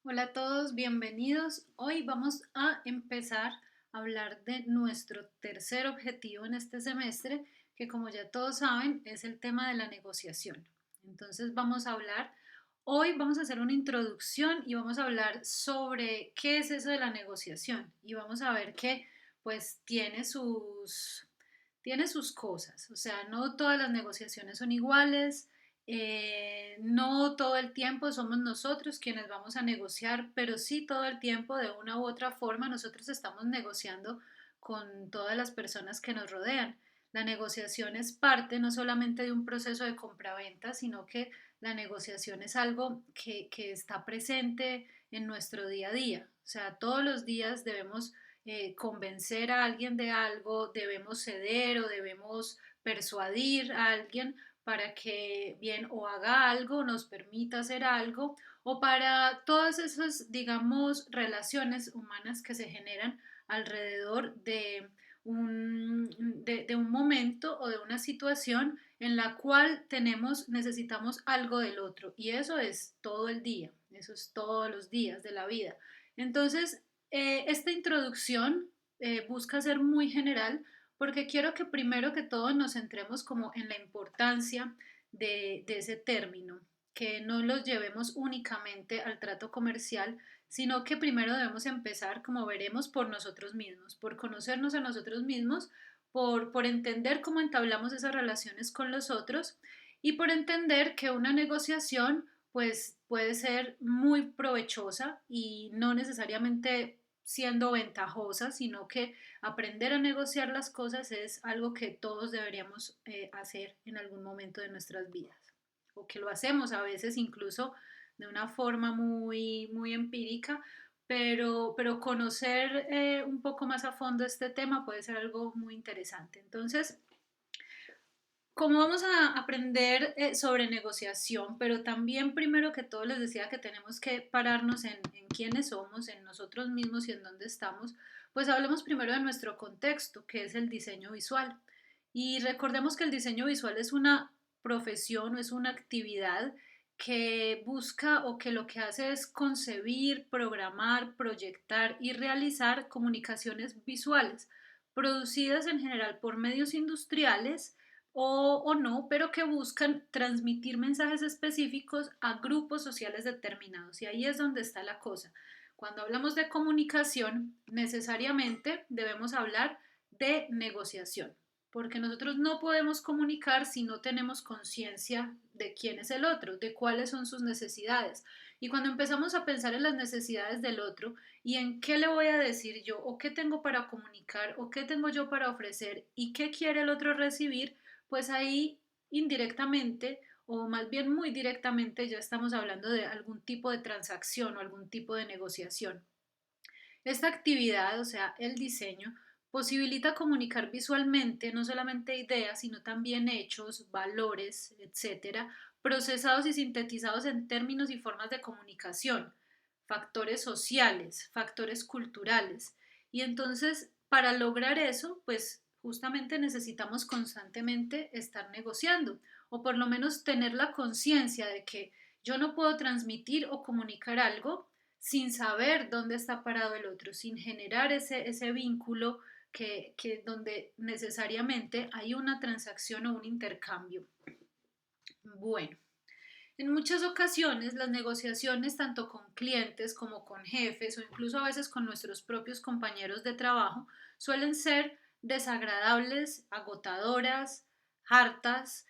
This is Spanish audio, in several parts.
Hola a todos, bienvenidos. Hoy vamos a empezar a hablar de nuestro tercer objetivo en este semestre, que como ya todos saben es el tema de la negociación. Entonces hoy vamos a hacer una introducción y vamos a hablar sobre qué es eso de la negociación y vamos a ver que pues tiene sus cosas, o sea, no todas las negociaciones son iguales. No todo el tiempo somos nosotros quienes vamos a negociar, pero sí todo el tiempo de una u otra forma nosotros estamos negociando con todas las personas que nos rodean. La negociación es parte no solamente de un proceso de compraventa, sino que la negociación es algo que está presente en nuestro día a día. O sea, todos los días debemos convencer a alguien de algo, debemos ceder o debemos persuadir a alguien para que bien o haga algo, nos permita hacer algo, o para todas esas, digamos, relaciones humanas que se generan alrededor de un momento o de una situación en la cual necesitamos algo del otro. Y eso es todo el día, eso es todos los días de la vida. Entonces, esta introducción busca ser muy general porque quiero que primero que todo nos centremos como en la importancia de ese término, que no los llevemos únicamente al trato comercial, sino que primero debemos empezar, como veremos, por nosotros mismos, por conocernos a nosotros mismos, por entender cómo entablamos esas relaciones con los otros y por entender que una negociación pues puede ser muy provechosa y no necesariamente siendo ventajosa, sino que aprender a negociar las cosas es algo que todos deberíamos hacer en algún momento de nuestras vidas, o que lo hacemos a veces incluso de una forma muy, muy empírica, pero conocer un poco más a fondo este tema puede ser algo muy interesante. Entonces, como vamos a aprender sobre negociación, pero también primero que todo les decía que tenemos que pararnos en quiénes somos, en nosotros mismos y en dónde estamos, pues hablemos primero de nuestro contexto, que es el diseño visual. Y recordemos que el diseño visual es una profesión o es una actividad que busca o que lo que hace es concebir, programar, proyectar y realizar comunicaciones visuales, producidas en general por medios industriales o no, pero que buscan transmitir mensajes específicos a grupos sociales determinados. Y ahí es donde está la cosa. Cuando hablamos de comunicación, necesariamente debemos hablar de negociación, porque nosotros no podemos comunicar si no tenemos conciencia de quién es el otro, de cuáles son sus necesidades. Y cuando empezamos a pensar en las necesidades del otro y en qué le voy a decir yo, o qué tengo para comunicar, o qué tengo yo para ofrecer, y qué quiere el otro recibir, pues ahí indirectamente o más bien muy directamente ya estamos hablando de algún tipo de transacción o algún tipo de negociación. Esta actividad, o sea, el diseño, posibilita comunicar visualmente no solamente ideas, sino también hechos, valores, etcétera, procesados y sintetizados en términos y formas de comunicación, factores sociales, factores culturales. Y entonces, para lograr eso, pues justamente necesitamos constantemente estar negociando, o por lo menos tener la conciencia de que yo no puedo transmitir o comunicar algo sin saber dónde está parado el otro, sin generar ese vínculo donde necesariamente hay una transacción o un intercambio. Bueno, en muchas ocasiones las negociaciones tanto con clientes como con jefes o incluso a veces con nuestros propios compañeros de trabajo suelen ser desagradables, agotadoras, hartas.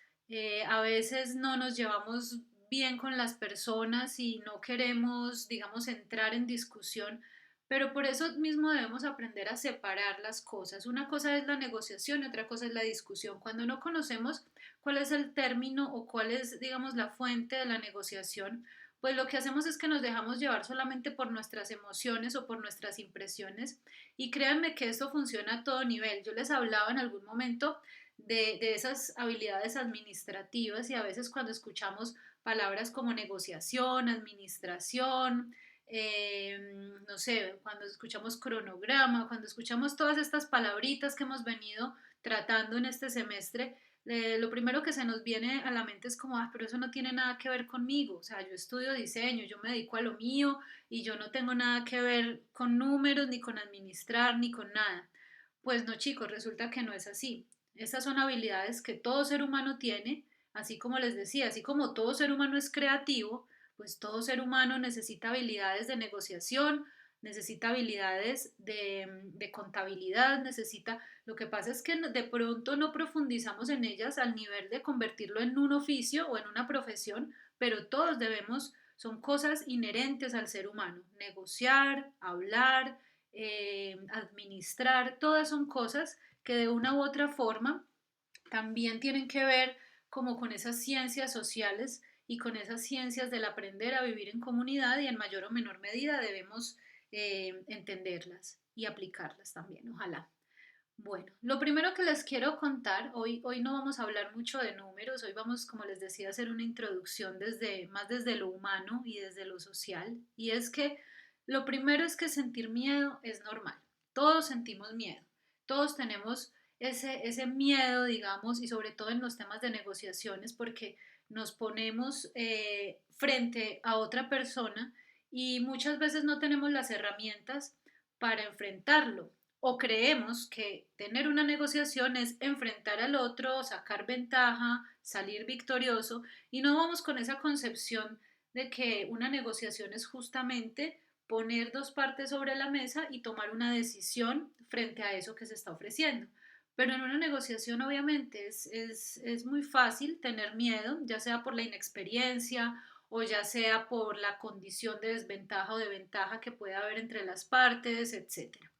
A veces no nos llevamos bien con las personas y no queremos, digamos, entrar en discusión, pero por eso mismo debemos aprender a separar las cosas. Una cosa es la negociación y otra cosa es la discusión. Cuando no conocemos cuál es el término o cuál es, digamos, la fuente de la negociación, pues lo que hacemos es que nos dejamos llevar solamente por nuestras emociones o por nuestras impresiones y créanme que esto funciona a todo nivel. Yo les hablaba en algún momento de esas habilidades administrativas y a veces cuando escuchamos palabras como negociación, administración, no sé, cuando escuchamos cronograma, cuando escuchamos todas estas palabritas que hemos venido tratando en este semestre, lo primero que se nos viene a la mente es como, ah, pero eso no tiene nada que ver conmigo, o sea, yo estudio diseño, yo me dedico a lo mío y yo no tengo nada que ver con números, ni con administrar, ni con nada. Pues no, chicos, resulta que no es así. Estas son habilidades que todo ser humano tiene, así como les decía, así como todo ser humano es creativo, pues todo ser humano necesita habilidades de negociación, necesita habilidades de contabilidad, necesita... Lo que pasa es que de pronto no profundizamos en ellas al nivel de convertirlo en un oficio o en una profesión, pero todos debemos, son cosas inherentes al ser humano. Negociar, hablar, administrar, todas son cosas que de una u otra forma también tienen que ver como con esas ciencias sociales y con esas ciencias del aprender a vivir en comunidad y en mayor o menor medida debemos entenderlas y aplicarlas también, ojalá. Bueno, lo primero que les quiero contar, hoy no vamos a hablar mucho de números, hoy vamos, como les decía, a hacer una introducción más desde lo humano y desde lo social, y es que lo primero es que sentir miedo es normal, todos sentimos miedo, todos tenemos ese miedo, digamos, y sobre todo en los temas de negociaciones, porque nos ponemos frente a otra persona y muchas veces no tenemos las herramientas para enfrentarlo o creemos que tener una negociación es enfrentar al otro, sacar ventaja, salir victorioso y no vamos con esa concepción de que una negociación es justamente poner dos partes sobre la mesa y tomar una decisión frente a eso que se está ofreciendo. Pero en una negociación obviamente es muy fácil tener miedo, ya sea por la inexperiencia o ya sea por la condición de desventaja o de ventaja que puede haber entre las partes, etcétera.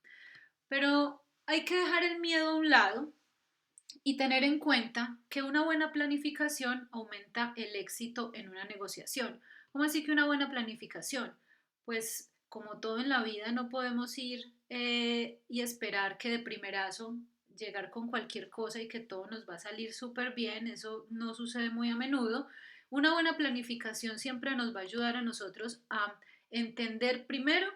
Pero hay que dejar el miedo a un lado y tener en cuenta que una buena planificación aumenta el éxito en una negociación. ¿Cómo así que una buena planificación? Pues como todo en la vida no podemos ir y esperar que de primerazo llegar con cualquier cosa y que todo nos va a salir súper bien, eso no sucede muy a menudo. Una buena planificación siempre nos va a ayudar a nosotros a entender primero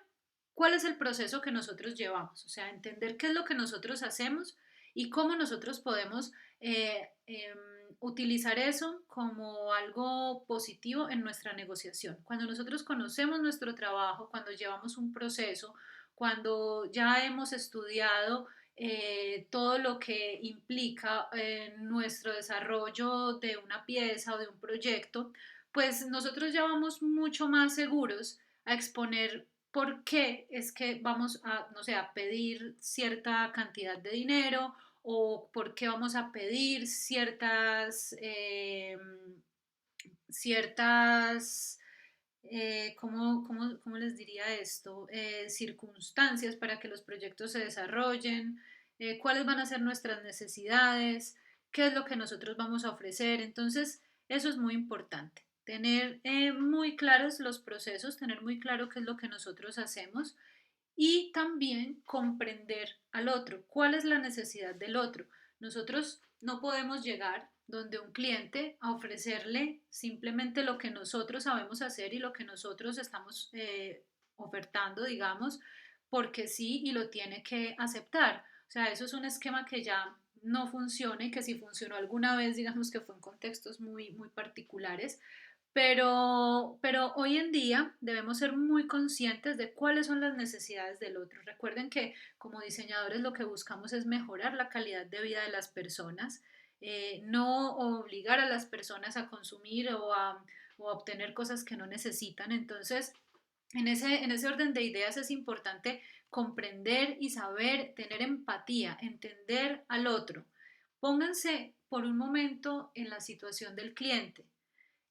cuál es el proceso que nosotros llevamos, o sea, entender qué es lo que nosotros hacemos y cómo nosotros podemos utilizar eso como algo positivo en nuestra negociación. Cuando nosotros conocemos nuestro trabajo, cuando llevamos un proceso, cuando ya hemos estudiado todo lo que implica nuestro desarrollo de una pieza o de un proyecto, pues nosotros ya vamos mucho más seguros a exponer por qué es que vamos a, no sé, a pedir cierta cantidad de dinero o por qué vamos a pedir ciertas ¿cómo les diría esto? Circunstancias para que los proyectos se desarrollen, cuáles van a ser nuestras necesidades, qué es lo que nosotros vamos a ofrecer. Entonces, eso es muy importante. Tener muy claros los procesos, tener muy claro qué es lo que nosotros hacemos y también comprender al otro, cuál es la necesidad del otro. Nosotros no podemos llegar donde un cliente a ofrecerle simplemente lo que nosotros sabemos hacer y lo que nosotros estamos ofertando, digamos, porque sí y lo tiene que aceptar. O sea, eso es un esquema que ya no funciona y que si funcionó alguna vez, digamos que fue en contextos muy particulares, pero hoy en día debemos ser muy conscientes de cuáles son las necesidades del otro. Recuerden que como diseñadores lo que buscamos es mejorar la calidad de vida de las personas, no obligar a las personas a consumir o a obtener cosas que no necesitan. Entonces, en ese orden de ideas es importante comprender y saber, tener empatía, entender al otro. Pónganse por un momento en la situación del cliente.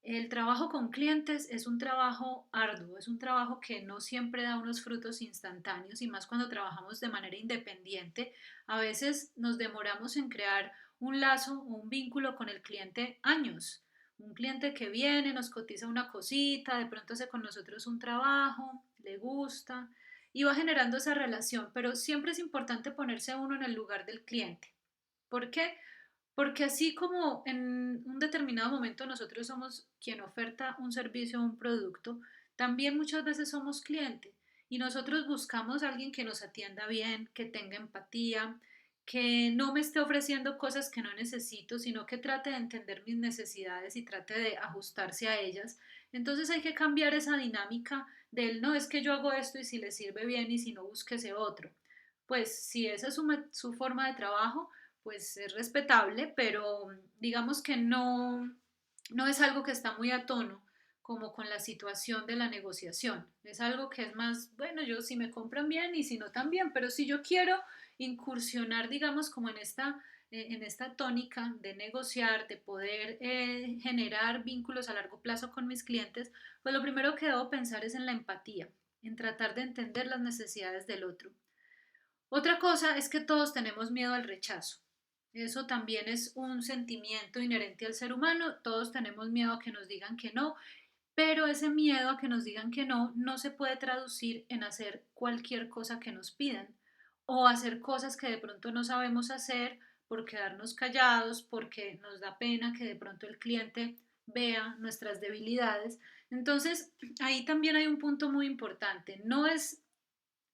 El trabajo con clientes es un trabajo arduo, es un trabajo que no siempre da unos frutos instantáneos y más cuando trabajamos de manera independiente. A veces nos demoramos en crear un lazo o un vínculo con el cliente años. Un cliente que viene, nos cotiza una cosita, de pronto hace con nosotros un trabajo, le gusta y va generando esa relación, pero siempre es importante ponerse uno en el lugar del cliente. ¿Por qué? Porque así como en un determinado momento nosotros somos quien oferta un servicio o un producto, también muchas veces somos cliente y nosotros buscamos a alguien que nos atienda bien, que tenga empatía, que no me esté ofreciendo cosas que no necesito, sino que trate de entender mis necesidades y trate de ajustarse a ellas. Entonces hay que cambiar esa dinámica del no es que yo hago esto y si le sirve bien y si no búsquese otro. Pues si esa es su forma de trabajo, pues es respetable, pero digamos que no es algo que está muy a tono como con la situación de la negociación. Es algo que es más, bueno, yo si me compran bien y si no también, pero si yo quiero incursionar, digamos, como en esta tónica de negociar, de poder generar vínculos a largo plazo con mis clientes, pues lo primero que debo pensar es en la empatía, en tratar de entender las necesidades del otro. Otra cosa es que todos tenemos miedo al rechazo. Eso también es un sentimiento inherente al ser humano. Todos tenemos miedo a que nos digan que no, pero ese miedo a que nos digan que no se puede traducir en hacer cualquier cosa que nos pidan o hacer cosas que de pronto no sabemos hacer por quedarnos callados, porque nos da pena que de pronto el cliente vea nuestras debilidades. Entonces, ahí también hay un punto muy importante. No es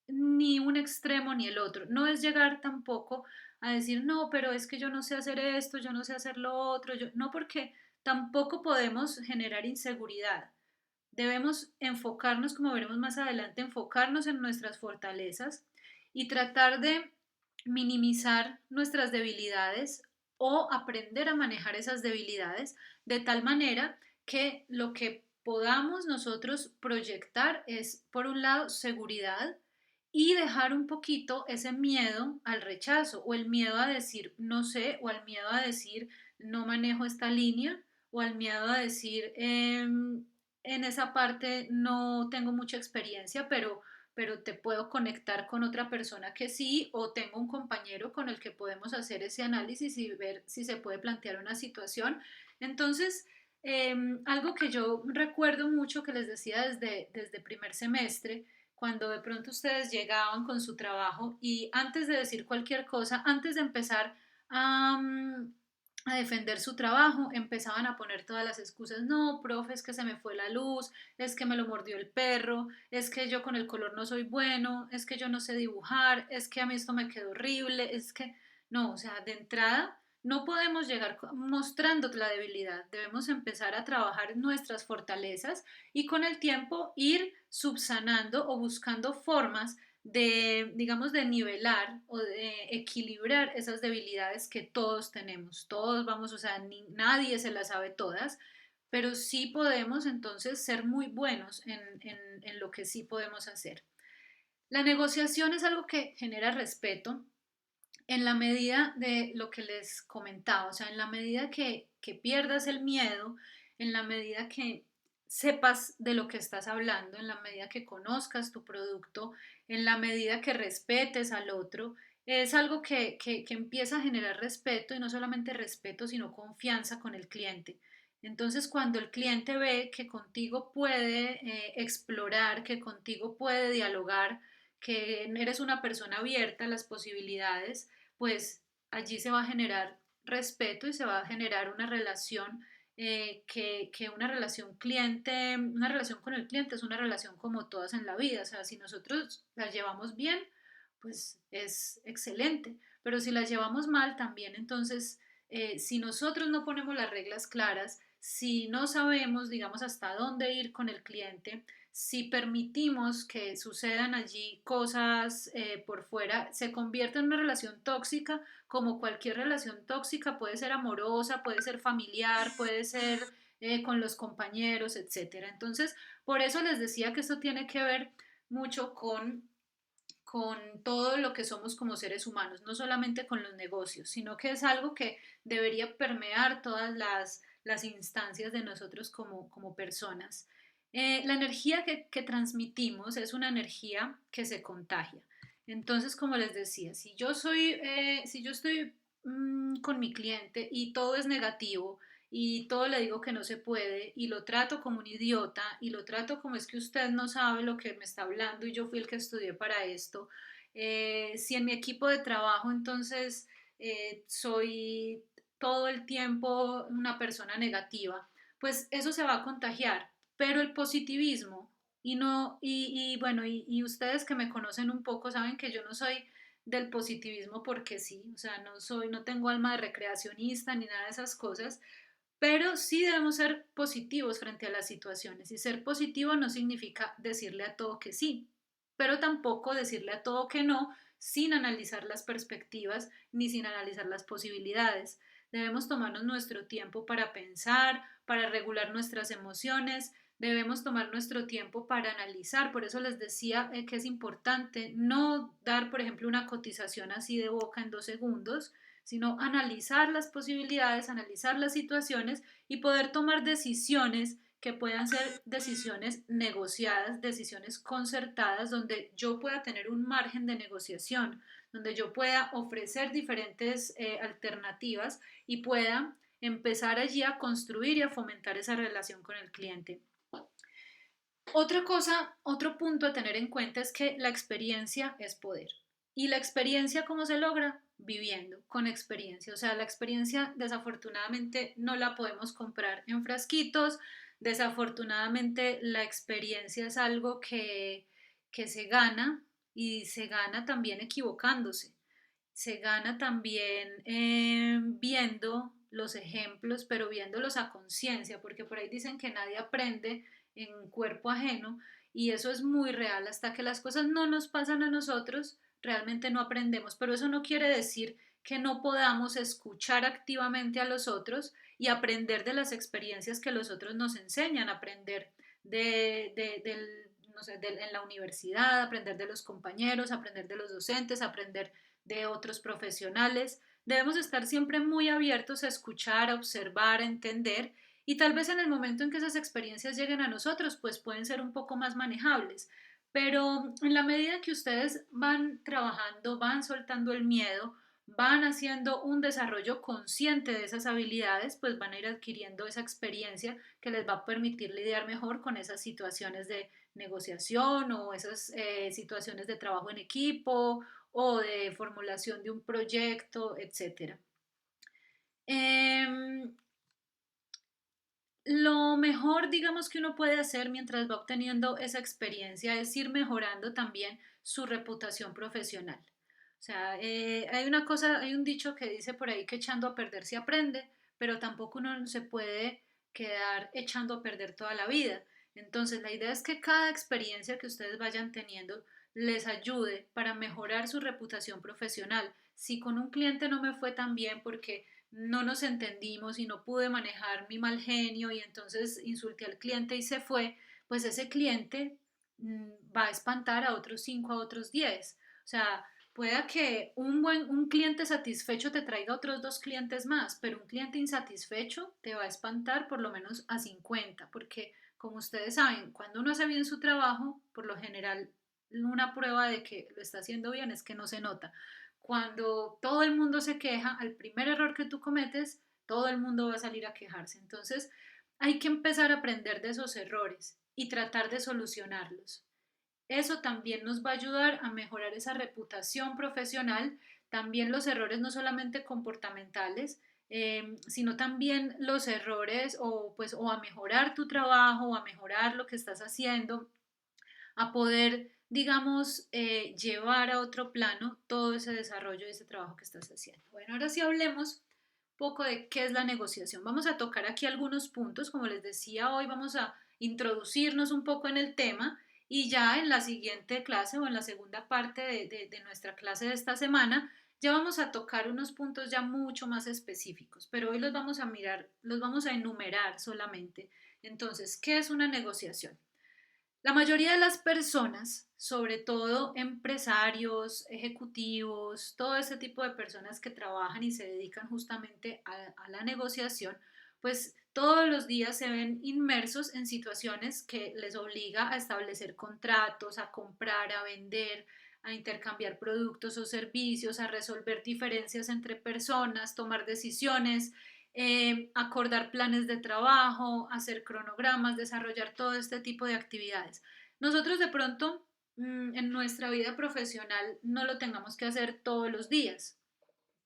ni un extremo ni el otro. No es llegar tampoco a decir, no, pero es que yo no sé hacer esto, yo no sé hacer lo otro, no, porque tampoco podemos generar inseguridad. Debemos enfocarnos, como veremos más adelante, enfocarnos en nuestras fortalezas y tratar de minimizar nuestras debilidades o aprender a manejar esas debilidades de tal manera que lo que podamos nosotros proyectar es, por un lado, seguridad y dejar un poquito ese miedo al rechazo o el miedo a decir no sé o al miedo a decir no manejo esta línea o al miedo a decir en esa parte no tengo mucha experiencia, pero te puedo conectar con otra persona que sí, o tengo un compañero con el que podemos hacer ese análisis y ver si se puede plantear una situación. Entonces, algo que yo recuerdo mucho que les decía desde primer semestre, cuando de pronto ustedes llegaban con su trabajo y antes de decir cualquier cosa, antes de empezar a, a defender su trabajo, empezaban a poner todas las excusas, no, profe, es que se me fue la luz, es que me lo mordió el perro, es que yo con el color no soy bueno, es que yo no sé dibujar, es que a mí esto me quedó horrible, es que no, o sea, de entrada no podemos llegar mostrando la debilidad, debemos empezar a trabajar nuestras fortalezas y con el tiempo ir subsanando o buscando formas de, digamos, de nivelar o de equilibrar esas debilidades que todos tenemos. Todos vamos, o sea, nadie se las sabe todas, pero sí podemos entonces ser muy buenos en lo que sí podemos hacer. La negociación es algo que genera respeto en la medida de lo que les comentaba, o sea, en la medida que pierdas el miedo, en la medida que sepas de lo que estás hablando, en la medida que conozcas tu producto, en la medida que respetes al otro, es algo que empieza a generar respeto y no solamente respeto, sino confianza con el cliente. Entonces, cuando el cliente ve que contigo puede explorar, que contigo puede dialogar, que eres una persona abierta a las posibilidades, pues allí se va a generar respeto y se va a generar una relación que una relación cliente, una relación con el cliente es una relación como todas en la vida, o sea, si nosotros la llevamos bien, pues es excelente, pero si la llevamos mal también, entonces, si nosotros no ponemos las reglas claras, si no sabemos, digamos, hasta dónde ir con el cliente, si permitimos que sucedan allí cosas por fuera, se convierte en una relación tóxica, como cualquier relación tóxica, puede ser amorosa, puede ser familiar, puede ser con los compañeros, etcétera. Entonces, por eso les decía que esto tiene que ver mucho con todo lo que somos como seres humanos, no solamente con los negocios, sino que es algo que debería permear todas las instancias de nosotros como personas. La energía que transmitimos es una energía que se contagia. Entonces, como les decía, si yo estoy con mi cliente y todo es negativo y todo le digo que no se puede y lo trato como un idiota y lo trato como es que usted no sabe lo que me está hablando y yo fui el que estudié para esto, si en mi equipo de trabajo entonces soy todo el tiempo una persona negativa, pues eso se va a contagiar, pero el positivismo y no y bueno y ustedes que me conocen un poco saben que yo no soy del positivismo porque sí, o sea, no tengo alma de recreacionista ni nada de esas cosas, pero sí debemos ser positivos frente a las situaciones y ser positivo no significa decirle a todo que sí, pero tampoco decirle a todo que no sin analizar las perspectivas ni sin analizar las posibilidades. Debemos tomarnos nuestro tiempo para pensar, para regular nuestras emociones, debemos tomar nuestro tiempo para analizar. Por eso les decía que es importante no dar, por ejemplo, una cotización así de boca en 2 segundos, sino analizar las posibilidades, analizar las situaciones y poder tomar decisiones que puedan ser decisiones negociadas, decisiones concertadas, donde yo pueda tener un margen de negociación, donde yo pueda ofrecer diferentes alternativas y pueda empezar allí a construir y a fomentar esa relación con el cliente. Otra cosa, otro punto a tener en cuenta es que la experiencia es poder. ¿Y la experiencia cómo se logra? Viviendo, con experiencia. O sea, la experiencia desafortunadamente no la podemos comprar en frasquitos. Desafortunadamente la experiencia es algo que se gana y se gana también equivocándose. Se gana también viendo los ejemplos, pero viéndolos a conciencia, porque por ahí dicen que nadie aprende en cuerpo ajeno y eso es muy real. Hasta que las cosas no nos pasan a nosotros, realmente no aprendemos, pero eso no quiere decir que no podamos escuchar activamente a los otros y aprender de las experiencias que los otros nos enseñan, aprender no sé, en la universidad, aprender de los compañeros, aprender de los docentes, aprender de otros profesionales. Debemos estar siempre muy abiertos a escuchar, a observar, a entender y tal vez en el momento en que esas experiencias lleguen a nosotros, pues pueden ser un poco más manejables. Pero en la medida que ustedes van trabajando, van soltando el miedo, van haciendo un desarrollo consciente de esas habilidades, pues van a ir adquiriendo esa experiencia que les va a permitir lidiar mejor con esas situaciones de negociación o esas situaciones de trabajo en equipo o de formulación de un proyecto, etcétera. Eh, lo mejor, digamos, que uno puede hacer mientras va obteniendo esa experiencia es ir mejorando también su reputación profesional. O sea, hay una cosa, hay un dicho que dice por ahí que echando a perder se aprende, pero tampoco uno se puede quedar echando a perder toda la vida. Entonces, la idea es que cada experiencia que ustedes vayan teniendo les ayude para mejorar su reputación profesional. Si con un cliente no me fue tan bien porque no nos entendimos y no pude manejar mi mal genio y entonces insulté al cliente y se fue, pues ese cliente va a espantar a otros 5, a otros 10. O sea, pueda que un cliente satisfecho te traiga otros 2 clientes más, pero un cliente insatisfecho te va a espantar por lo menos a 50, porque como ustedes saben, cuando uno hace bien su trabajo, por lo general una prueba de que lo está haciendo bien es que no se nota. Cuando todo el mundo se queja, al primer error que tú cometes, todo el mundo va a salir a quejarse. Entonces, hay que empezar a aprender de esos errores y tratar de solucionarlos. Eso también nos va a ayudar a mejorar esa reputación profesional, también los errores no solamente comportamentales, sino también los errores o a mejorar tu trabajo o a mejorar lo que estás haciendo, a poder, digamos, llevar a otro plano todo ese desarrollo y ese trabajo que estás haciendo. Bueno, ahora sí hablemos un poco de qué es la negociación. Vamos a tocar aquí algunos puntos, como les decía hoy, vamos a introducirnos un poco en el tema y ya en la siguiente clase o en la segunda parte de nuestra clase de esta semana ya vamos a tocar unos puntos ya mucho más específicos, pero hoy los vamos a mirar, los vamos a enumerar solamente. Entonces, ¿qué es una negociación? La mayoría de las personas, sobre todo empresarios, ejecutivos, todo ese tipo de personas que trabajan y se dedican justamente a la negociación, pues todos los días se ven inmersos en situaciones que les obliga a establecer contratos, a comprar, a vender, a intercambiar productos o servicios, a resolver diferencias entre personas, tomar decisiones, acordar planes de trabajo, hacer cronogramas, desarrollar todo este tipo de actividades. Nosotros de pronto en nuestra vida profesional no lo tengamos que hacer todos los días.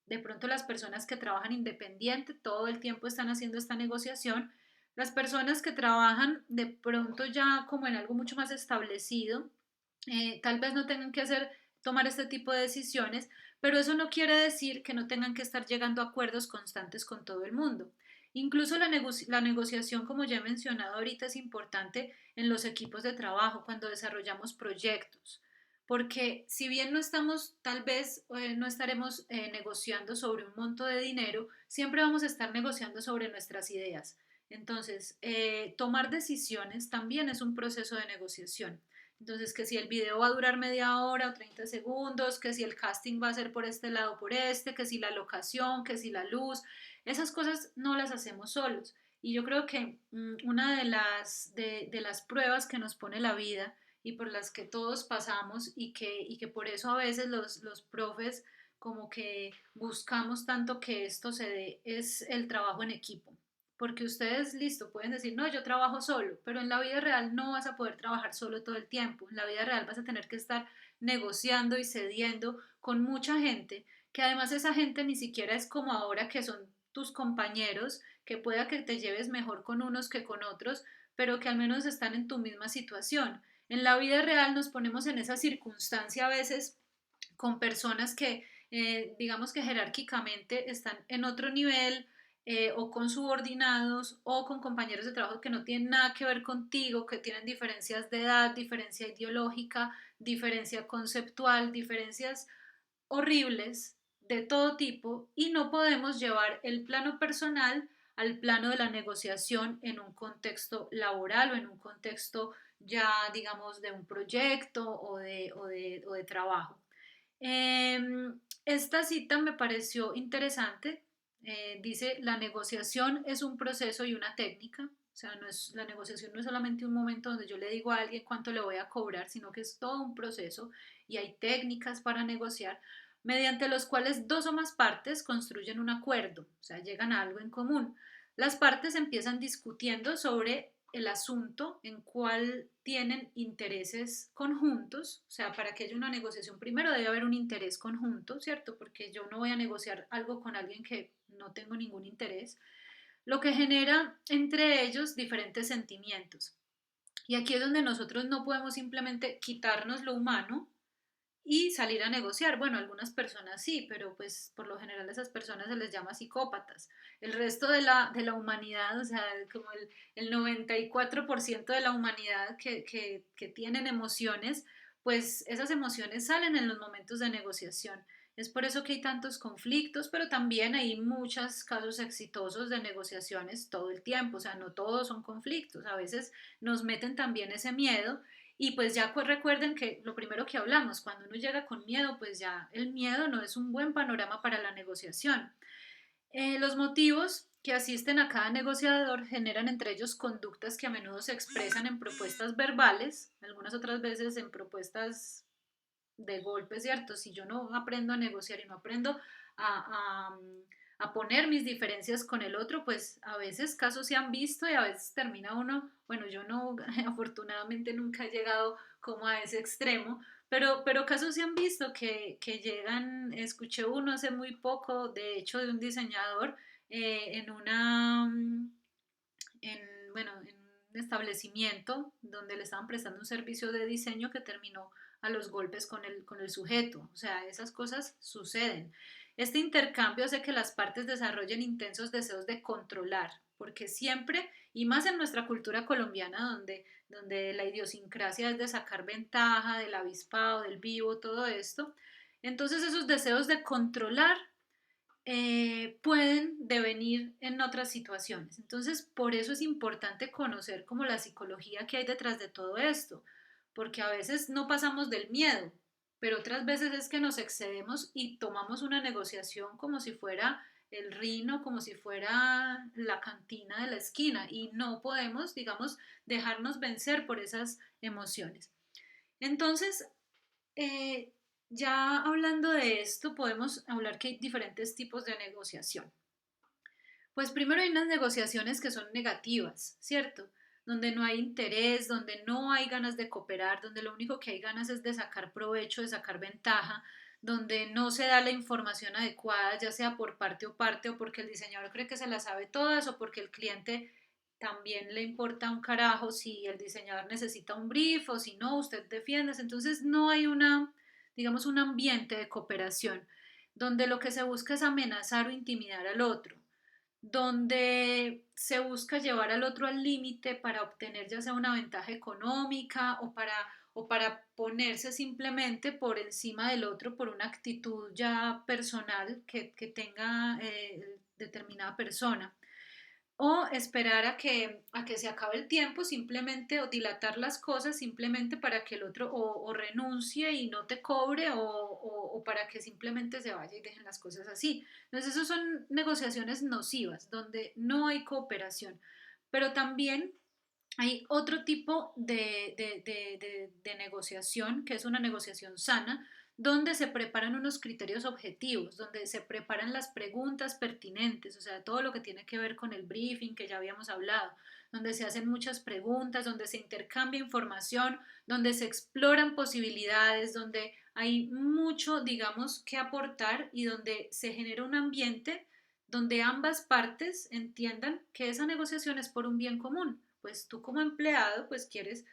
De pronto las personas que trabajan independiente todo el tiempo están haciendo esta negociación. Las personas que trabajan de pronto ya como en algo mucho más establecido, tal vez no tengan que hacer tomar este tipo de decisiones, pero eso no quiere decir que no tengan que estar llegando a acuerdos constantes con todo el mundo. Incluso la negociación, como ya he mencionado ahorita, es importante en los equipos de trabajo cuando desarrollamos proyectos, porque si bien no estamos, tal vez no estaremos negociando sobre un monto de dinero, siempre vamos a estar negociando sobre nuestras ideas. Entonces, tomar decisiones también es un proceso de negociación. Entonces, que si el video va a durar media hora o 30 segundos, que si el casting va a ser por este lado o por este, que si la locación, que si la luz, esas cosas no las hacemos solos. Y yo creo que una de las pruebas que nos pone la vida y por las que todos pasamos y que por eso a veces los profes como que buscamos tanto que esto se dé es el trabajo en equipo. Porque ustedes, listo, pueden decir, no, yo trabajo solo, pero en la vida real no vas a poder trabajar solo todo el tiempo. En la vida real vas a tener que estar negociando y cediendo con mucha gente, que además esa gente ni siquiera es como ahora que son tus compañeros, que pueda que te lleves mejor con unos que con otros, pero que al menos están en tu misma situación. En la vida real nos ponemos en esa circunstancia a veces con personas que digamos que jerárquicamente están en otro nivel o con subordinados o con compañeros de trabajo que no tienen nada que ver contigo, que tienen diferencias de edad, diferencia ideológica, diferencia conceptual, diferencias horribles de todo tipo y no podemos llevar el plano personal al plano de la negociación en un contexto laboral o en un contexto ya digamos de un proyecto o de trabajo. Esta cita me pareció interesante. Dice, la negociación es un proceso y una técnica. O sea, la negociación no es solamente un momento donde yo le digo a alguien cuánto le voy a cobrar, sino que es todo un proceso y hay técnicas para negociar mediante los cuales dos o más partes construyen un acuerdo, o sea, llegan a algo en común. Las partes empiezan discutiendo sobre el asunto en cual tienen intereses conjuntos, o sea, para que haya una negociación primero debe haber un interés conjunto, ¿cierto? Porque yo no voy a negociar algo con alguien que no tengo ningún interés, lo que genera entre ellos diferentes sentimientos. Y aquí es donde nosotros no podemos simplemente quitarnos lo humano y salir a negociar. Bueno, algunas personas sí, pero pues por lo general a esas personas se les llama psicópatas. El resto de la humanidad, o sea, como el 94% de la humanidad que tienen emociones, pues esas emociones salen en los momentos de negociación. Es por eso que hay tantos conflictos, pero también hay muchos casos exitosos de negociaciones todo el tiempo, o sea, no todos son conflictos, a veces nos meten también ese miedo y pues ya recuerden que lo primero que hablamos, cuando uno llega con miedo, pues ya el miedo no es un buen panorama para la negociación. Los motivos que asisten a cada negociador generan entre ellos conductas que a menudo se expresan en propuestas verbales, algunas otras veces en propuestas de golpe, ¿cierto? Si yo no aprendo a negociar y no aprendo a, a, a poner mis diferencias con el otro, pues a veces casos se han visto y a veces termina uno, bueno, yo no, afortunadamente nunca he llegado como a ese extremo, pero casos se han visto que llegan, escuché uno hace muy poco, de hecho, de un diseñador en una, bueno, en un establecimiento donde le estaban prestando un servicio de diseño que terminó a los golpes con el sujeto. O sea, esas cosas suceden. Este intercambio hace que las partes desarrollen intensos deseos de controlar, porque siempre, y más en nuestra cultura colombiana, donde la idiosincrasia es de sacar ventaja, del avispado, del vivo, todo esto, entonces esos deseos de controlar pueden devenir en otras situaciones. Entonces, por eso es importante conocer como la psicología que hay detrás de todo esto, porque a veces no pasamos del miedo, pero otras veces es que nos excedemos y tomamos una negociación como si fuera el Rino, como si fuera la cantina de la esquina y no podemos, digamos, dejarnos vencer por esas emociones. Entonces, eh, ya hablando de esto, podemos hablar que hay diferentes tipos de negociación. Pues primero hay unas negociaciones que son negativas, ¿cierto? Donde no hay interés, donde no hay ganas de cooperar, donde lo único que hay ganas es de sacar provecho, de sacar ventaja, donde no se da la información adecuada, ya sea por parte o porque el diseñador cree que se las sabe todas o porque el cliente también le importa un carajo si el diseñador necesita un brief o si no, usted defiende. Entonces no hay una digamos, un ambiente de cooperación, donde lo que se busca es amenazar o intimidar al otro, donde se busca llevar al otro al límite para obtener ya sea una ventaja económica o para ponerse simplemente por encima del otro por una actitud ya personal que tenga determinada persona. O esperar a que se acabe el tiempo simplemente o dilatar las cosas simplemente para que el otro o renuncie y no te cobre o para que simplemente se vaya y dejen las cosas así. Entonces, esas son negociaciones nocivas donde no hay cooperación. Pero también hay otro tipo de negociación, que es una negociación sana, donde se preparan unos criterios objetivos, donde se preparan las preguntas pertinentes, o sea, todo lo que tiene que ver con el briefing que ya habíamos hablado, donde se hacen muchas preguntas, donde se intercambia información, donde se exploran posibilidades, donde hay mucho, digamos, que aportar y donde se genera un ambiente donde ambas partes entiendan que esa negociación es por un bien común. Pues tú como empleado, pues quieres,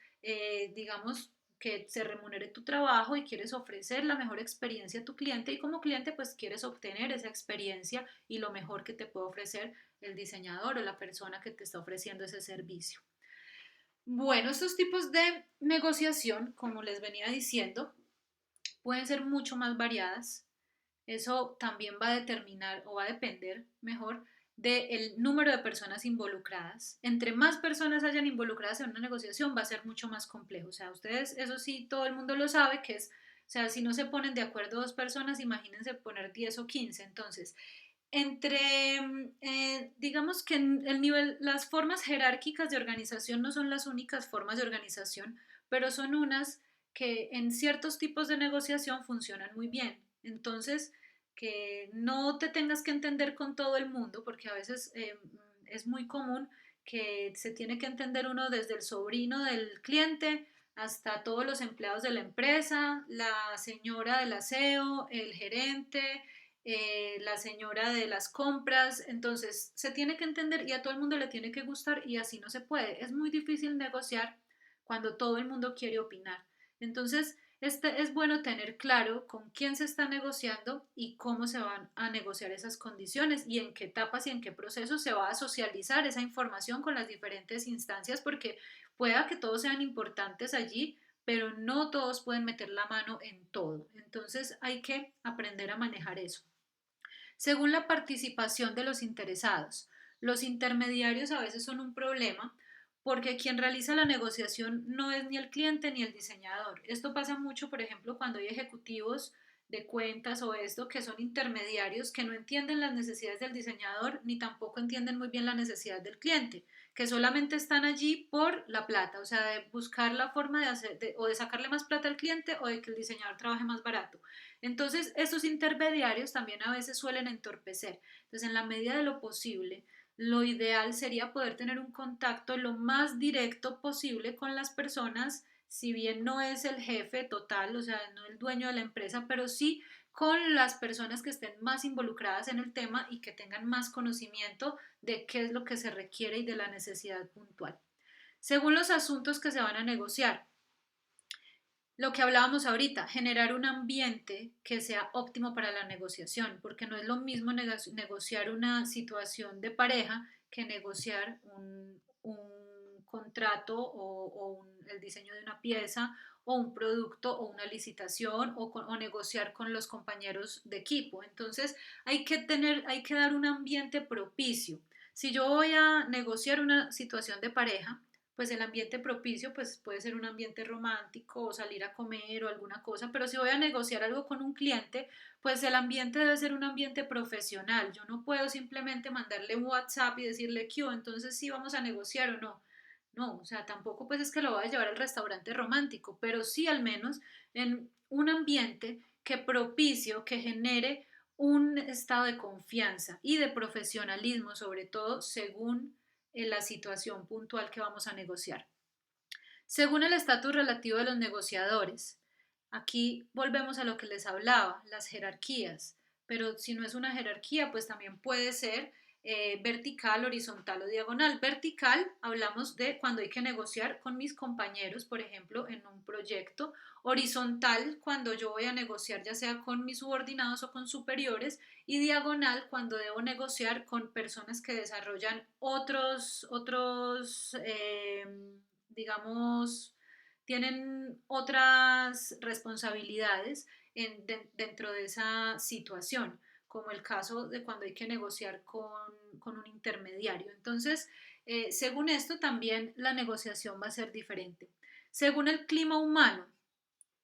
digamos, que se remunere tu trabajo y quieres ofrecer la mejor experiencia a tu cliente y como cliente pues quieres obtener esa experiencia y lo mejor que te puede ofrecer el diseñador o la persona que te está ofreciendo ese servicio. Bueno, estos tipos de negociación, como les venía diciendo, pueden ser mucho más variadas. Eso también va a determinar o va a depender, mejor, del número de personas involucradas. Entre más personas hayan involucradas en una negociación, va a ser mucho más complejo. O sea, ustedes, eso sí, todo el mundo lo sabe, que es, o sea, si no se ponen de acuerdo dos personas, imagínense poner 10 o 15. Entonces, digamos que en el nivel, las formas jerárquicas de organización no son las únicas formas de organización, pero son unas que en ciertos tipos de negociación funcionan muy bien. Entonces, que no te tengas que entender con todo el mundo, porque a veces es muy común que se tiene que entender uno desde el sobrino del cliente hasta todos los empleados de la empresa, la señora del aseo, el gerente, la señora de las compras, entonces se tiene que entender y a todo el mundo le tiene que gustar y así no se puede. Es muy difícil negociar cuando todo el mundo quiere opinar. Entonces, es bueno tener claro con quién se está negociando y cómo se van a negociar esas condiciones y en qué etapas y en qué procesos se va a socializar esa información con las diferentes instancias, porque pueda que todos sean importantes allí, pero no todos pueden meter la mano en todo. Entonces hay que aprender a manejar eso. Según la participación de los interesados, los intermediarios a veces son un problema porque quien realiza la negociación no es ni el cliente ni el diseñador. Esto pasa mucho, por ejemplo, cuando hay ejecutivos de cuentas o esto que son intermediarios que no entienden las necesidades del diseñador ni tampoco entienden muy bien la necesidad del cliente, que solamente están allí por la plata, o sea, de buscar la forma de hacer o de sacarle más plata al cliente o de que el diseñador trabaje más barato. Entonces, estos intermediarios también a veces suelen entorpecer. Entonces, en la medida de lo posible, lo ideal sería poder tener un contacto lo más directo posible con las personas, si bien no es el jefe total, o sea, no el dueño de la empresa, pero sí con las personas que estén más involucradas en el tema y que tengan más conocimiento de qué es lo que se requiere y de la necesidad puntual. Según los asuntos que se van a negociar, lo que hablábamos ahorita, generar un ambiente que sea óptimo para la negociación, porque no es lo mismo negociar una situación de pareja que negociar un contrato el diseño de una pieza o un producto o una licitación o negociar con los compañeros de equipo. Entonces hay que dar un ambiente propicio. Si yo voy a negociar una situación de pareja, pues el ambiente propicio pues puede ser un ambiente romántico o salir a comer o alguna cosa, pero si voy a negociar algo con un cliente, pues el ambiente debe ser un ambiente profesional. Yo no puedo simplemente mandarle un WhatsApp y decirle que entonces sí vamos a negociar o no. No, o sea, tampoco pues es que lo voy a llevar al restaurante romántico, pero sí al menos en un ambiente que propicio, que genere un estado de confianza y de profesionalismo, sobre todo según en la situación puntual que vamos a negociar. Según el estatus relativo de los negociadores, aquí volvemos a lo que les hablaba, las jerarquías, pero si no es una jerarquía, pues también puede ser vertical, horizontal o diagonal. Vertical, hablamos de cuando hay que negociar con mis compañeros, por ejemplo, en un proyecto. Horizontal, cuando yo voy a negociar ya sea con mis subordinados o con superiores. Y diagonal, cuando debo negociar con personas que desarrollan digamos, tienen otras responsabilidades dentro de esa situación, como el caso de cuando hay que negociar con un intermediario. Entonces, según esto, también la negociación va a ser diferente. Según el clima humano,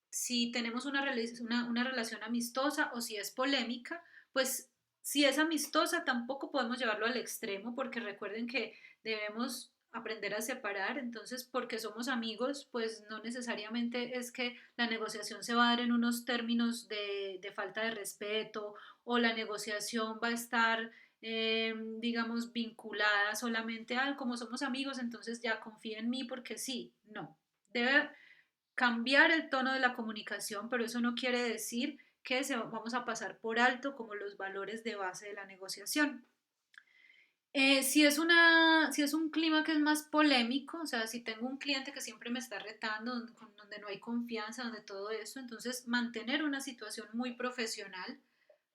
si tenemos una relación amistosa o si es polémica, pues si es amistosa tampoco podemos llevarlo al extremo porque recuerden que debemos aprender a separar, entonces porque somos amigos, pues no necesariamente es que la negociación se va a dar en unos términos de falta de respeto o la negociación va a estar, digamos, vinculada solamente a como somos amigos, entonces ya confía en mí porque sí, no. Debe cambiar el tono de la comunicación, pero eso no quiere decir que vamos a pasar por alto como los valores de base de la negociación. Si es un clima que es más polémico, o sea, si tengo un cliente que siempre me está retando, donde no hay confianza, donde todo eso, entonces mantener una situación muy profesional,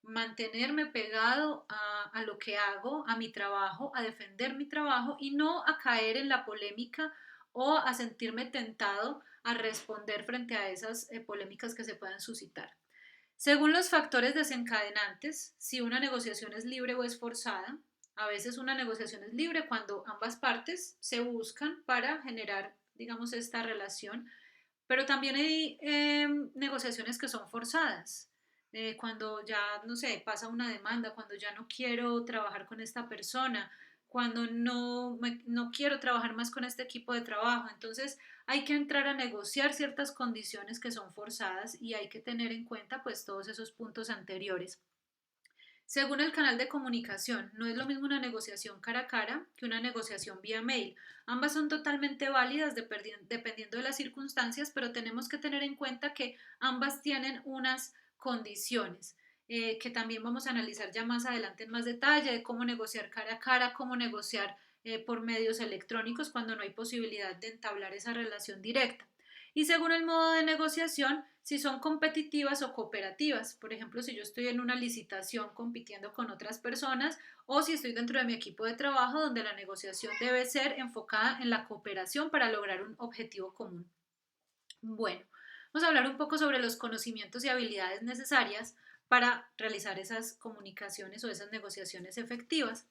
mantenerme pegado a lo que hago, a mi trabajo, a defender mi trabajo y no a caer en la polémica o a sentirme tentado a responder frente a esas polémicas que se puedan suscitar. Según los factores desencadenantes, si una negociación es libre o es forzada, a veces una negociación es libre cuando ambas partes se buscan para generar, digamos, esta relación, pero también hay negociaciones que son forzadas. Cuando ya, no sé, pasa una demanda, cuando ya no quiero trabajar con esta persona, cuando no quiero trabajar más con este equipo de trabajo. Entonces hay que entrar a negociar ciertas condiciones que son forzadas y hay que tener en cuenta pues todos esos puntos anteriores. Según el canal de comunicación, no es lo mismo una negociación cara a cara que una negociación vía mail. Ambas son totalmente válidas dependiendo de las circunstancias, pero tenemos que tener en cuenta que ambas tienen unas condiciones que también vamos a analizar ya más adelante en más detalle de cómo negociar cara a cara, cómo negociar por medios electrónicos cuando no hay posibilidad de entablar esa relación directa. Y según el modo de negociación, si son competitivas o cooperativas. Por ejemplo, si yo estoy en una licitación compitiendo con otras personas o si estoy dentro de mi equipo de trabajo donde la negociación debe ser enfocada en la cooperación para lograr un objetivo común. Bueno, vamos a hablar un poco sobre los conocimientos y habilidades necesarias para realizar esas comunicaciones o esas negociaciones efectivas.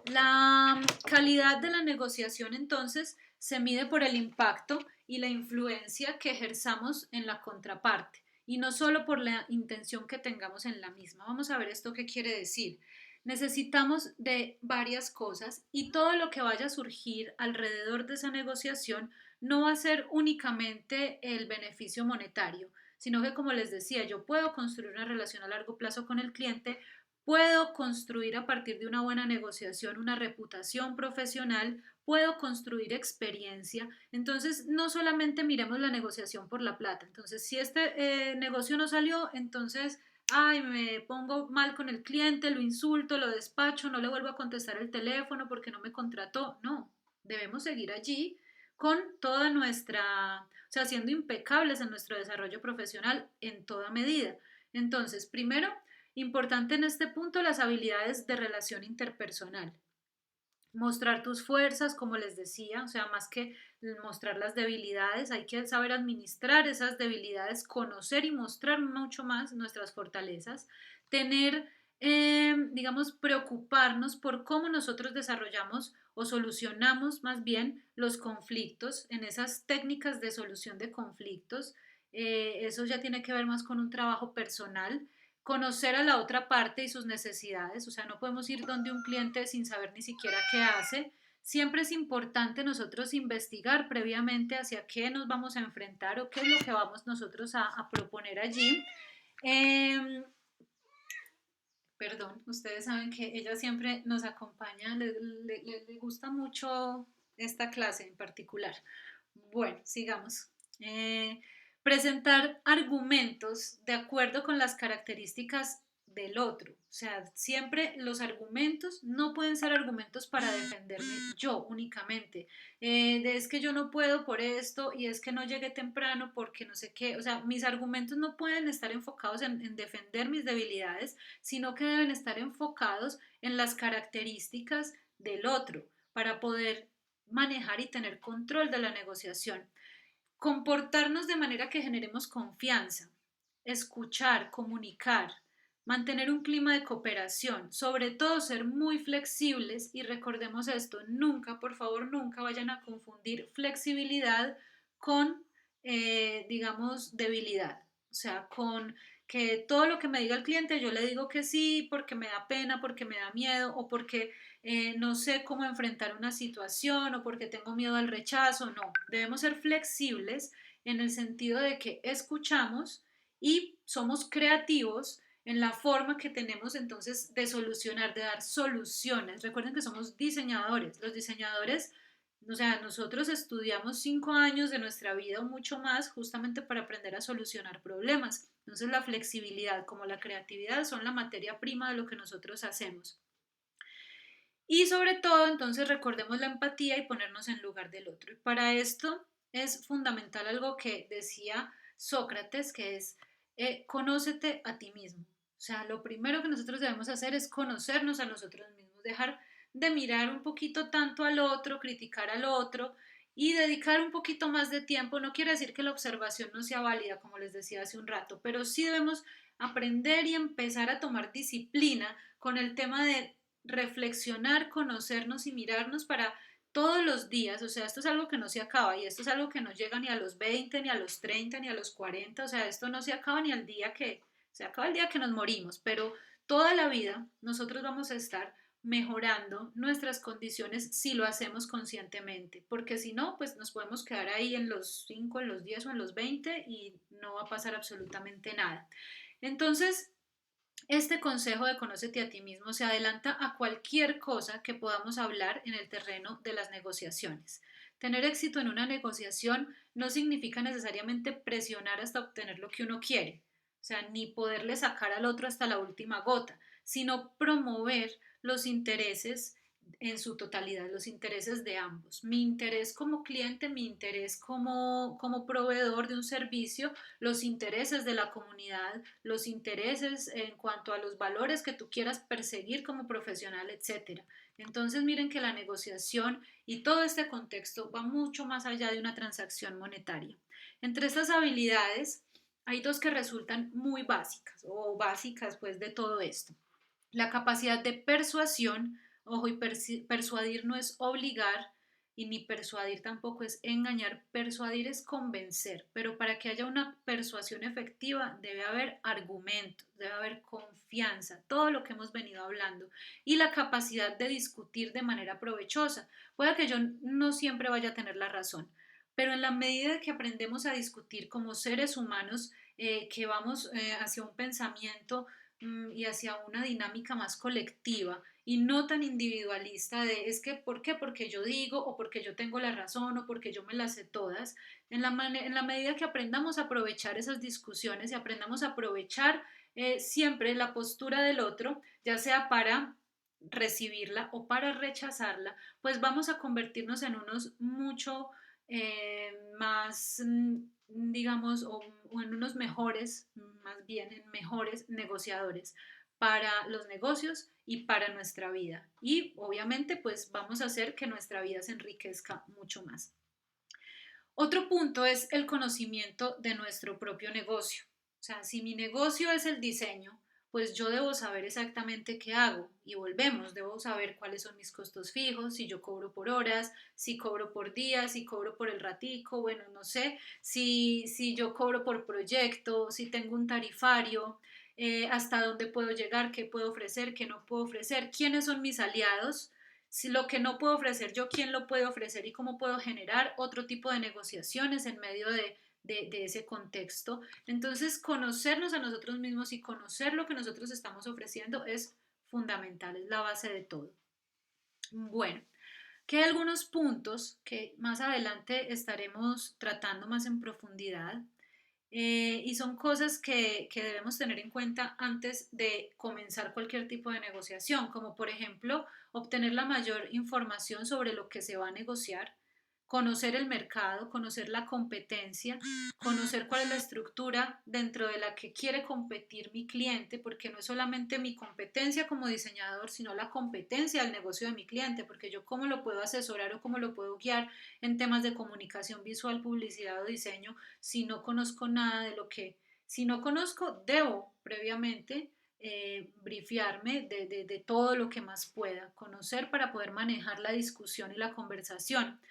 La calidad de la negociación entonces se mide por el impacto y la influencia que ejerzamos en la contraparte y no solo por la intención que tengamos en la misma. Vamos a ver esto qué quiere decir. Necesitamos de varias cosas y todo lo que vaya a surgir alrededor de esa negociación no va a ser únicamente el beneficio monetario, sino que como les decía, yo puedo construir una relación a largo plazo con el cliente, puedo construir a partir de una buena negociación una reputación profesional, puedo construir experiencia. Entonces, no solamente miremos la negociación por la plata. Entonces, si este negocio no salió, entonces, ay, me pongo mal con el cliente, lo insulto, lo despacho, no le vuelvo a contestar el teléfono porque no me contrató. No, debemos seguir allí con toda nuestra, o sea, siendo impecables en nuestro desarrollo profesional en toda medida. Entonces, primero, importante en este punto las habilidades de relación interpersonal. Mostrar tus fuerzas, como les decía, o sea, más que mostrar las debilidades, hay que saber administrar esas debilidades, conocer y mostrar mucho más nuestras fortalezas, tener, digamos, preocuparnos por cómo nosotros desarrollamos o solucionamos más bien los conflictos en esas técnicas de solución de conflictos. Eso ya tiene que ver más con un trabajo personal, conocer a la otra parte y sus necesidades, o sea, no podemos ir donde un cliente sin saber ni siquiera qué hace. Siempre es importante nosotros investigar previamente hacia qué nos vamos a enfrentar o qué es lo que vamos nosotros a proponer allí. Eh, Perdón, ustedes saben que ella siempre nos acompaña, le gusta mucho esta clase en particular. Bueno, sigamos. Presentar argumentos de acuerdo con las características del otro. O sea, siempre los argumentos no pueden ser argumentos para defenderme yo únicamente. Es que yo no puedo por esto y es que no llegué temprano porque no sé qué. O sea, mis argumentos no pueden estar enfocados en defender mis debilidades, sino que deben estar enfocados en las características del otro para poder manejar y tener control de la negociación. Comportarnos de manera que generemos confianza, escuchar, comunicar, mantener un clima de cooperación, sobre todo ser muy flexibles y recordemos esto, nunca, por favor, nunca vayan a confundir flexibilidad con, digamos, debilidad, o sea, con que todo lo que me diga el cliente yo le digo que sí porque me da pena, porque me da miedo o porque no sé cómo enfrentar una situación o porque tengo miedo al rechazo. No, debemos ser flexibles en el sentido de que escuchamos y somos creativos en la forma que tenemos entonces de solucionar, de dar soluciones. Recuerden que somos diseñadores. Los diseñadores, o sea, nosotros estudiamos 5 años de nuestra vida o mucho más justamente para aprender a solucionar problemas. Entonces la flexibilidad como la creatividad son la materia prima de lo que nosotros hacemos. Y sobre todo, entonces recordemos la empatía y ponernos en lugar del otro. Y para esto es fundamental algo que decía Sócrates, que es conócete a ti mismo. O sea, lo primero que nosotros debemos hacer es conocernos a nosotros mismos, dejar de mirar un poquito tanto al otro, criticar al otro y dedicar un poquito más de tiempo. No quiere decir que la observación no sea válida, como les decía hace un rato, pero sí debemos aprender y empezar a tomar disciplina con el tema de reflexionar, conocernos y mirarnos para todos los días, o sea, esto es algo que no se acaba y esto es algo que no llega ni a los 20, ni a los 30, ni a los 40, o sea, esto no se acaba ni al día que, se acaba el día que nos morimos, pero toda la vida nosotros vamos a estar mejorando nuestras condiciones si lo hacemos conscientemente, porque si no, pues nos podemos quedar ahí en los 5, en los 10 o en los 20 y no va a pasar absolutamente nada. Entonces, este consejo de conócete a ti mismo se adelanta a cualquier cosa que podamos hablar en el terreno de las negociaciones. Tener éxito en una negociación no significa necesariamente presionar hasta obtener lo que uno quiere, o sea, ni poderle sacar al otro hasta la última gota, sino promover los intereses en su totalidad, los intereses de ambos. Mi interés como cliente, mi interés como proveedor de un servicio, los intereses de la comunidad, los intereses en cuanto a los valores que tú quieras perseguir como profesional, etcétera. Entonces miren que la negociación y todo este contexto va mucho más allá de una transacción monetaria. Entre estas habilidades hay dos que resultan muy básicas o básicas pues de todo esto. La capacidad de persuasión, ojo, y persuadir no es obligar y ni persuadir tampoco es engañar, persuadir es convencer, pero para que haya una persuasión efectiva debe haber argumentos, debe haber confianza, todo lo que hemos venido hablando y la capacidad de discutir de manera provechosa. Puede que yo no siempre vaya a tener la razón, pero en la medida que aprendemos a discutir como seres humanos, que vamos hacia un pensamiento y hacia una dinámica más colectiva y no tan individualista de es que ¿por qué? Porque yo digo o porque yo tengo la razón o porque yo me las sé todas. En la medida que aprendamos a aprovechar esas discusiones y aprendamos a aprovechar siempre la postura del otro, ya sea para recibirla o para rechazarla, pues vamos a convertirnos en unos mucho más, digamos, o en unos mejores, más bien en mejores negociadores para los negocios y para nuestra vida. Y obviamente pues vamos a hacer que nuestra vida se enriquezca mucho más. Otro punto es el conocimiento de nuestro propio negocio. O sea, si mi negocio es el diseño, pues yo debo saber exactamente qué hago. Y volvemos, debo saber cuáles son mis costos fijos, si yo cobro por horas, si cobro por días, si cobro por el ratico, bueno, no sé, si yo cobro por proyecto, si tengo un tarifario, hasta dónde puedo llegar, qué puedo ofrecer, qué no puedo ofrecer, quiénes son mis aliados, si lo que no puedo ofrecer yo, quién lo puede ofrecer y cómo puedo generar otro tipo de negociaciones en medio de ese contexto. Entonces, conocernos a nosotros mismos y conocer lo que nosotros estamos ofreciendo es fundamental, es la base de todo. Bueno, que hay algunos puntos que más adelante estaremos tratando más en profundidad Y son cosas que debemos tener en cuenta antes de comenzar cualquier tipo de negociación, como por ejemplo obtener la mayor información sobre lo que se va a negociar, conocer el mercado, conocer la competencia, conocer cuál es la estructura dentro de la que quiere competir mi cliente, porque no es solamente mi competencia como diseñador, sino la competencia del negocio de mi cliente, porque yo cómo lo puedo asesorar o cómo lo puedo guiar en temas de comunicación visual, publicidad o diseño si no conozco nada de lo que, si no conozco, debo previamente brifiarme de todo lo que más pueda conocer para poder manejar la discusión y la conversación.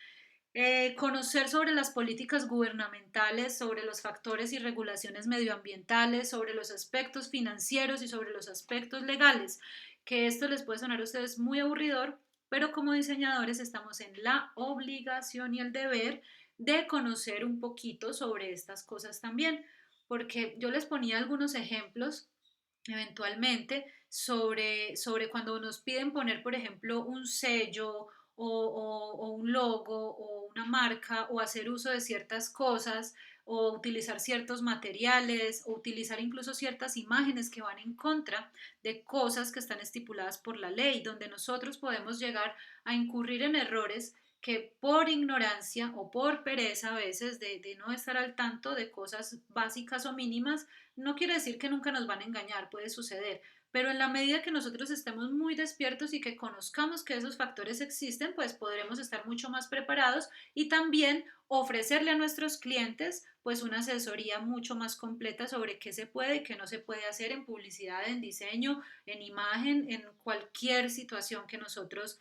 Conocer sobre las políticas gubernamentales, sobre los factores y regulaciones medioambientales, sobre los aspectos financieros y sobre los aspectos legales, que esto les puede sonar a ustedes muy aburridor, pero como diseñadores estamos en la obligación y el deber de conocer un poquito sobre estas cosas también, porque yo les ponía algunos ejemplos eventualmente sobre cuando nos piden poner, por ejemplo, un sello o un logo o una marca o hacer uso de ciertas cosas o utilizar ciertos materiales o utilizar incluso ciertas imágenes que van en contra de cosas que están estipuladas por la ley, donde nosotros podemos llegar a incurrir en errores que por ignorancia o por pereza a veces de no estar al tanto de cosas básicas o mínimas, no quiere decir que nunca nos van a engañar, puede suceder, pero en la medida que nosotros estemos muy despiertos y que conozcamos que esos factores existen, pues podremos estar mucho más preparados y también ofrecerle a nuestros clientes pues una asesoría mucho más completa sobre qué se puede y qué no se puede hacer en publicidad, en diseño, en imagen, en cualquier situación que nosotros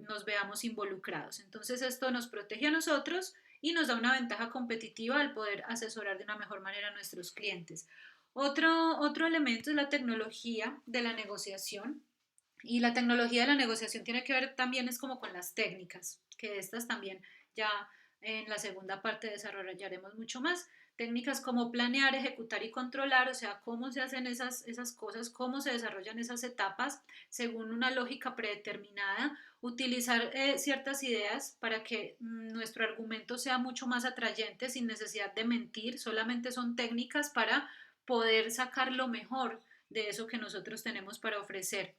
nos veamos involucrados. Entonces esto nos protege a nosotros y nos da una ventaja competitiva al poder asesorar de una mejor manera a nuestros clientes. Otro elemento es la tecnología de la negociación y la tecnología de la negociación tiene que ver también es como con las técnicas, que estas también ya en la segunda parte desarrollaremos mucho más. Técnicas como planear, ejecutar y controlar, o sea, cómo se hacen esas cosas, cómo se desarrollan esas etapas según una lógica predeterminada, utilizar ciertas ideas para que nuestro argumento sea mucho más atrayente sin necesidad de mentir, solamente son técnicas para poder sacar lo mejor de eso que nosotros tenemos para ofrecer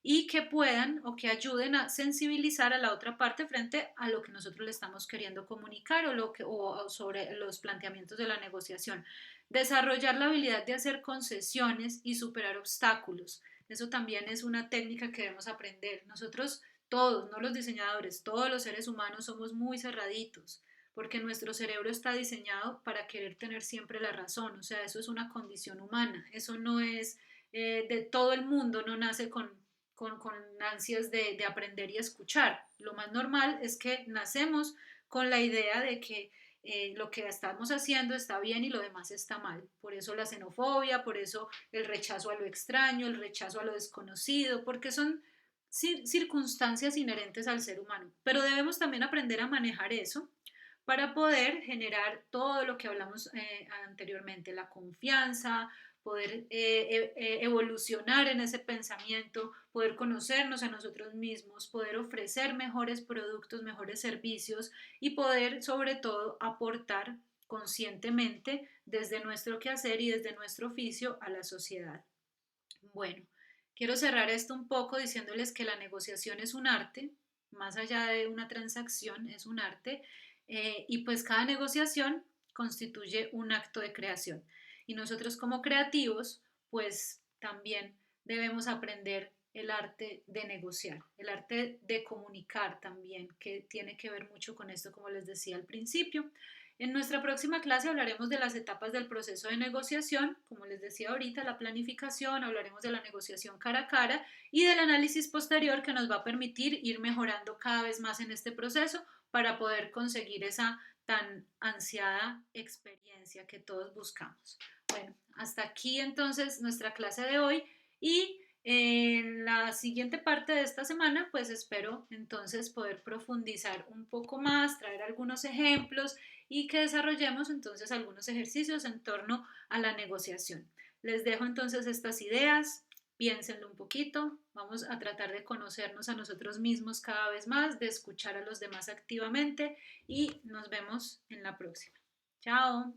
y que puedan o que ayuden a sensibilizar a la otra parte frente a lo que nosotros le estamos queriendo comunicar o sobre los planteamientos de la negociación. Desarrollar la habilidad de hacer concesiones y superar obstáculos. Eso también es una técnica que debemos aprender. Nosotros todos, no los diseñadores, todos los seres humanos somos muy cerraditos porque nuestro cerebro está diseñado para querer tener siempre la razón, o sea, eso es una condición humana, eso no es de todo el mundo, no nace con ansias de aprender y escuchar. Lo más normal es que nacemos con la idea de que lo que estamos haciendo está bien y lo demás está mal. Por eso la xenofobia, por eso el rechazo a lo extraño, el rechazo a lo desconocido, porque son circunstancias inherentes al ser humano. Pero debemos también aprender a manejar eso para poder generar todo lo que hablamos anteriormente, la confianza, poder evolucionar en ese pensamiento, poder conocernos a nosotros mismos, poder ofrecer mejores productos, mejores servicios y poder sobre todo aportar conscientemente desde nuestro quehacer y desde nuestro oficio a la sociedad. Bueno, quiero cerrar esto un poco diciéndoles que la negociación es un arte, más allá de una transacción, es un arte, y pues cada negociación constituye un acto de creación. Y nosotros como creativos, pues también debemos aprender el arte de negociar, el arte de comunicar también, que tiene que ver mucho con esto, como les decía al principio. En nuestra próxima clase hablaremos de las etapas del proceso de negociación, como les decía ahorita, la planificación, hablaremos de la negociación cara a cara y del análisis posterior que nos va a permitir ir mejorando cada vez más en este proceso para poder conseguir esa tan ansiada experiencia que todos buscamos. Bueno, hasta aquí entonces nuestra clase de hoy y en la siguiente parte de esta semana pues espero entonces poder profundizar un poco más, traer algunos ejemplos y que desarrollemos entonces algunos ejercicios en torno a la negociación. Les dejo entonces estas ideas, piénsenlo un poquito, vamos a tratar de conocernos a nosotros mismos cada vez más, de escuchar a los demás activamente y nos vemos en la próxima. Chao.